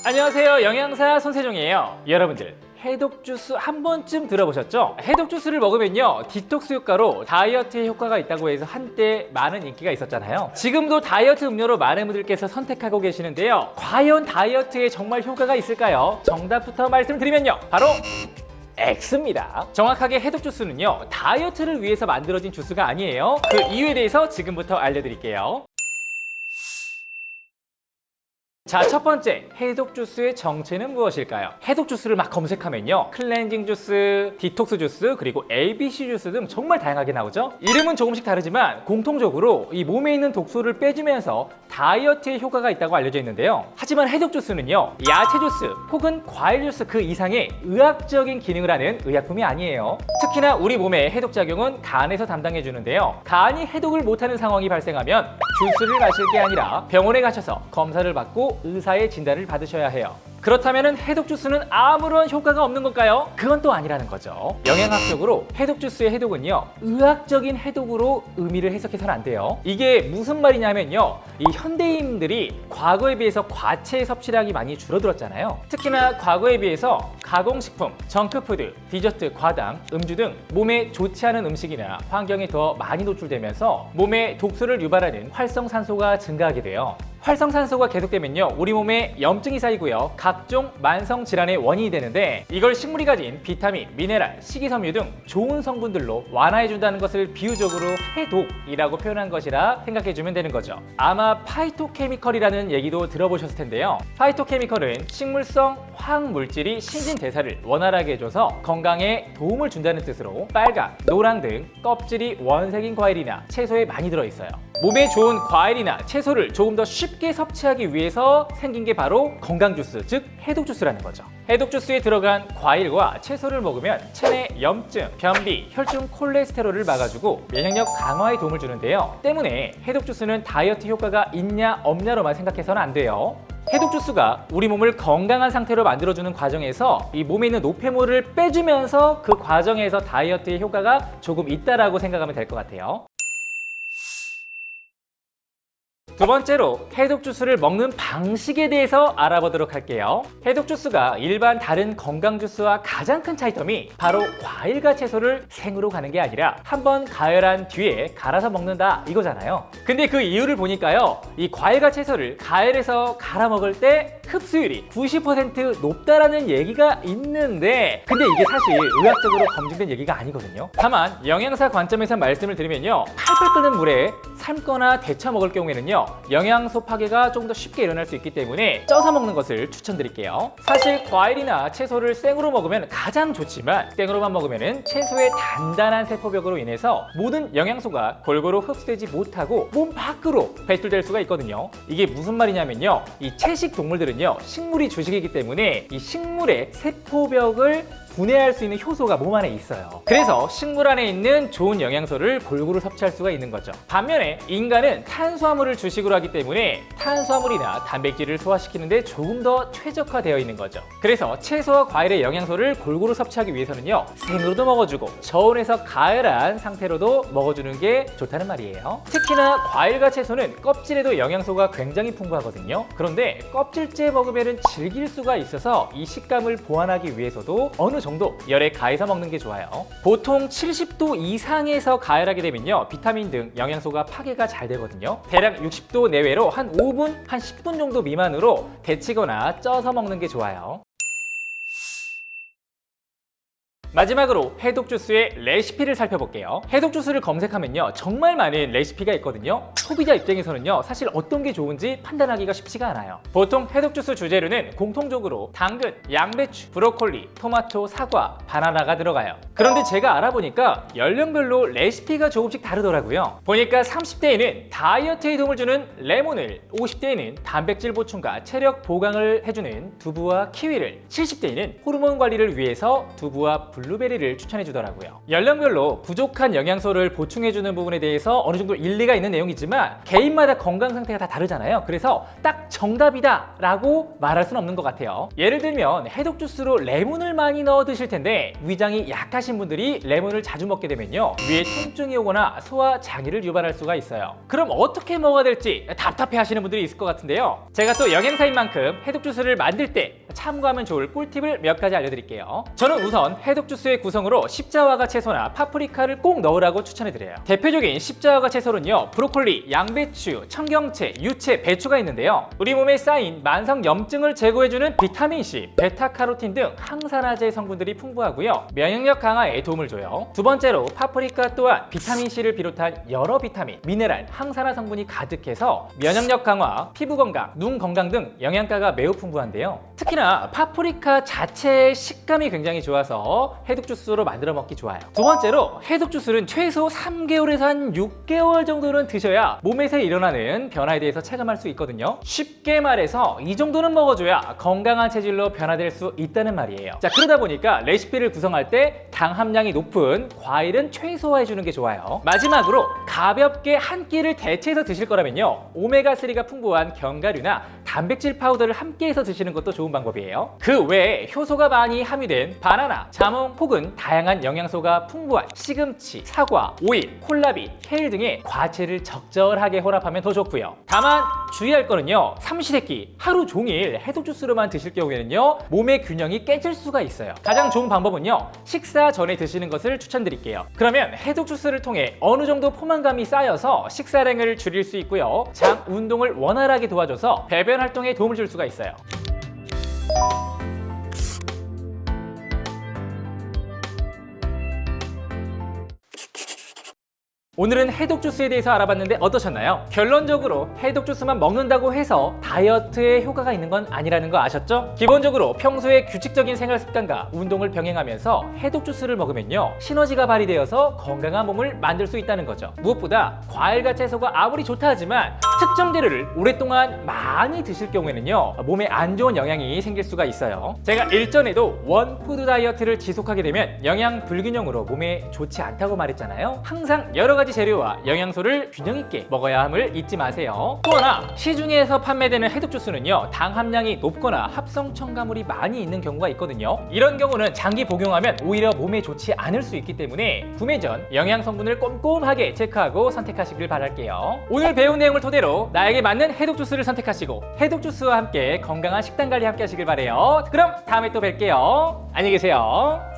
안녕하세요, 영양사 손세종이에요. 여러분들 해독 주스 한 번쯤 들어보셨죠? 해독 주스를 먹으면요 디톡스 효과로 다이어트에 효과가 있다고 해서 한때 많은 인기가 있었잖아요. 지금도 다이어트 음료로 많은 분들께서 선택하고 계시는데요, 과연 다이어트에 정말 효과가 있을까요? 정답부터 말씀드리면요, 바로 X입니다. 정확하게 해독 주스는요 다이어트를 위해서 만들어진 주스가 아니에요. 그 이유에 대해서 지금부터 알려드릴게요. 자, 첫 번째, 해독 주스의 정체는 무엇일까요? 해독 주스를 막 검색하면요, 클렌징 주스, 디톡스 주스, 그리고 ABC 주스 등 정말 다양하게 나오죠? 이름은 조금씩 다르지만 공통적으로 이 몸에 있는 독소를 빼주면서 다이어트에 효과가 있다고 알려져 있는데요. 하지만 해독 주스는요, 야채 주스 혹은 과일 주스 그 이상의 의학적인 기능을 하는 의약품이 아니에요. 특히나 우리 몸의 해독 작용은 간에서 담당해 주는데요, 간이 해독을 못하는 상황이 발생하면 주스를 마실 게 아니라 병원에 가셔서 검사를 받고 의사의 진단을 받으셔야 해요. 그렇다면 해독 주스는 아무런 효과가 없는 걸까요? 그건 또 아니라는 거죠. 영양학적으로 해독 주스의 해독은요, 의학적인 해독으로 의미를 해석해서는 안 돼요. 이게 무슨 말이냐면요, 이 현대인들이 과거에 비해서 과채 섭취량이 많이 줄어들었잖아요. 특히나 과거에 비해서 가공식품, 정크푸드, 디저트, 과당, 음주 등 몸에 좋지 않은 음식이나 환경에 더 많이 노출되면서 몸에 독소를 유발하는 활성산소가 증가하게 돼요. 활성산소가 계속되면요, 우리 몸에 염증이 쌓이고요, 각종 만성 질환의 원인이 되는데, 이걸 식물이 가진 비타민, 미네랄, 식이섬유 등 좋은 성분들로 완화해준다는 것을 비유적으로 해독이라고 표현한 것이라 생각해주면 되는 거죠. 아마 파이토케미컬이라는 얘기도 들어보셨을 텐데요. 파이토케미컬은 식물성 화학물질이 신진대사를 원활하게 해줘서 건강에 도움을 준다는 뜻으로 빨강, 노랑 등 껍질이 원색인 과일이나 채소에 많이 들어있어요. 몸에 좋은 과일이나 채소를 조금 더 쉽게 섭취하기 위해서 생긴 게 바로 건강주스, 즉 해독주스라는 거죠. 해독주스에 들어간 과일과 채소를 먹으면 체내 염증, 변비, 혈중 콜레스테롤을 막아주고 면역력 강화에 도움을 주는데요. 때문에 해독주스는 다이어트 효과가 있냐 없냐로만 생각해서는 안 돼요. 해독주스가 우리 몸을 건강한 상태로 만들어주는 과정에서 이 몸에 있는 노폐물을 빼주면서 그 과정에서 다이어트의 효과가 조금 있다라고 생각하면 될 것 같아요. 두 번째로 해독 주스를 먹는 방식에 대해서 알아보도록 할게요. 해독 주스가 일반 다른 건강 주스와 가장 큰 차이점이 바로 과일과 채소를 생으로 가는 게 아니라 한번 가열한 뒤에 갈아서 먹는다 이거잖아요. 근데 그 이유를 보니까요, 이 과일과 채소를 가열해서 갈아 먹을 때 흡수율이 90% 높다라는 얘기가 있는데, 근데 이게 사실 의학적으로 검증된 얘기가 아니거든요. 다만 영양사 관점에서 말씀을 드리면요, 팔팔 끓는 물에 삶거나 데쳐 먹을 경우에는요, 영양소 파괴가 조금 더 쉽게 일어날 수 있기 때문에 쪄서 먹는 것을 추천드릴게요. 사실 과일이나 채소를 생으로 먹으면 가장 좋지만, 생으로만 먹으면 채소의 단단한 세포벽으로 인해서 모든 영양소가 골고루 흡수되지 못하고 몸 밖으로 배출될 수가 있거든요. 이게 무슨 말이냐면요, 이 채식 동물들은요, 식물이 주식이기 때문에 이 식물의 세포벽을 분해할 수 있는 효소가 몸 안에 있어요. 그래서 식물 안에 있는 좋은 영양소를 골고루 섭취할 수가 있는 거죠. 반면에 인간은 탄수화물을 주식으로 하기 때문에 탄수화물이나 단백질을 소화시키는데 조금 더 최적화되어 있는 거죠. 그래서 채소와 과일의 영양소를 골고루 섭취하기 위해서는요, 생으로도 먹어주고 저온에서 가열한 상태로도 먹어주는 게 좋다는 말이에요. 특히나 과일과 채소는 껍질에도 영양소가 굉장히 풍부하거든요. 그런데 껍질째 먹으면 질길 수가 있어서 이 식감을 보완하기 위해서도 어느 정도 열에 가해서 먹는 게 좋아요. 보통 70도 이상에서 가열하게 되면요, 비타민 등 영양소가 파괴가 잘 되거든요. 대략 60도 내외로 한 5분, 한 10분 정도 미만으로 데치거나 쪄서 먹는 게 좋아요. 마지막으로 해독 주스의 레시피를 살펴볼게요. 해독 주스를 검색하면요, 정말 많은 레시피가 있거든요. 소비자 입장에서는요, 사실 어떤 게 좋은지 판단하기가 쉽지가 않아요. 보통 해독 주스 주재료는 공통적으로 당근, 양배추, 브로콜리, 토마토, 사과, 바나나가 들어가요. 그런데 제가 알아보니까 연령별로 레시피가 조금씩 다르더라고요. 보니까 30대에는 다이어트에 도움을 주는 레몬을, 50대에는 단백질 보충과 체력 보강을 해주는 두부와 키위를, 70대에는 호르몬 관리를 위해서 두부와 블루베리를 추천해 주더라고요. 연령별로 부족한 영양소를 보충해 주는 부분에 대해서 어느 정도 일리가 있는 내용이지만 개인마다 건강 상태가 다 다르잖아요. 그래서 딱 정답이다 라고 말할 수는 없는 것 같아요. 예를 들면 해독 주스로 레몬을 많이 넣어 드실 텐데 위장이 약하신 분들이 레몬을 자주 먹게 되면요, 위에 통증이 오거나 소화 장애를 유발할 수가 있어요. 그럼 어떻게 먹어야 될지 답답해 하시는 분들이 있을 것 같은데요, 제가 또 영양사인 만큼 해독 주스를 만들 때 참고하면 좋을 꿀팁을 몇 가지 알려드릴게요. 저는 우선 해독 주스의 구성으로 십자화과 채소나 파프리카를 꼭 넣으라고 추천해드려요. 대표적인 십자화과 채소는요, 브로콜리, 양배추, 청경채, 유채, 배추가 있는데요, 우리 몸에 쌓인 만성 염증을 제거해주는 비타민C, 베타카로틴 등 항산화제 성분들이 풍부하고요, 면역력 강화에 도움을 줘요. 두 번째로 파프리카 또한 비타민C를 비롯한 여러 비타민, 미네랄, 항산화 성분이 가득해서 면역력 강화, 피부 건강, 눈 건강 등 영양가가 매우 풍부한데요, 특히나 파프리카 자체의 식감이 굉장히 좋아서 해독 주스로 만들어 먹기 좋아요. 두 번째로 해독 주스는 최소 3개월에서 한 6개월 정도는 드셔야 몸에서 일어나는 변화에 대해서 체감할 수 있거든요. 쉽게 말해서 이 정도는 먹어줘야 건강한 체질로 변화될 수 있다는 말이에요. 자, 그러다 보니까 레시피를 구성할 때 당 함량이 높은 과일은 최소화해 주는 게 좋아요. 마지막으로 가볍게 한 끼를 대체해서 드실 거라면요, 오메가3가 풍부한 견과류나 단백질 파우더를 함께해서 드시는 것도 좋은 방법이에요. 그 외에 효소가 많이 함유된 바나나, 자몽 혹은 다양한 영양소가 풍부한 시금치, 사과, 오이, 콜라비, 케일 등의 과채를 적절하게 혼합하면 더 좋고요. 다만 주의할 거는요, 삼시세끼 하루 종일 해독 주스로만 드실 경우에는요, 몸의 균형이 깨질 수가 있어요. 가장 좋은 방법은요, 식사 전에 드시는 것을 추천드릴게요. 그러면 해독 주스를 통해 어느 정도 포만감이 쌓여서 식사량을 줄일 수 있고요, 장 운동을 원활하게 도와줘서 배변 활동에 도움을 줄 수가 있어요. 오늘은 해독 주스에 대해서 알아봤는데 어떠셨나요? 결론적으로 해독 주스만 먹는다고 해서 다이어트에 효과가 있는 건 아니라는 거 아셨죠? 기본적으로 평소에 규칙적인 생활 습관과 운동을 병행하면서 해독 주스를 먹으면요, 시너지가 발휘되어서 건강한 몸을 만들 수 있다는 거죠. 무엇보다 과일과 채소가 아무리 좋다 하지만 특정 재료를 오랫동안 많이 드실 경우에는요, 몸에 안 좋은 영향이 생길 수가 있어요. 제가 일전에도 원푸드 다이어트를 지속하게 되면 영양 불균형으로 몸에 좋지 않다고 말했잖아요. 항상 여러 가지 재료와 영양소를 균형 있게 먹어야 함을 잊지 마세요. 또 하나, 시중에서 판매되는 해독 주스는요, 당 함량이 높거나 합성 첨가물이 많이 있는 경우가 있거든요. 이런 경우는 장기 복용하면 오히려 몸에 좋지 않을 수 있기 때문에 구매 전 영양 성분을 꼼꼼하게 체크하고 선택하시길 바랄게요. 오늘 배운 내용을 토대로 나에게 맞는 해독 주스를 선택하시고 해독 주스와 함께 건강한 식단 관리 함께 하시길 바래요. 그럼 다음에 또 뵐게요. 안녕히 계세요.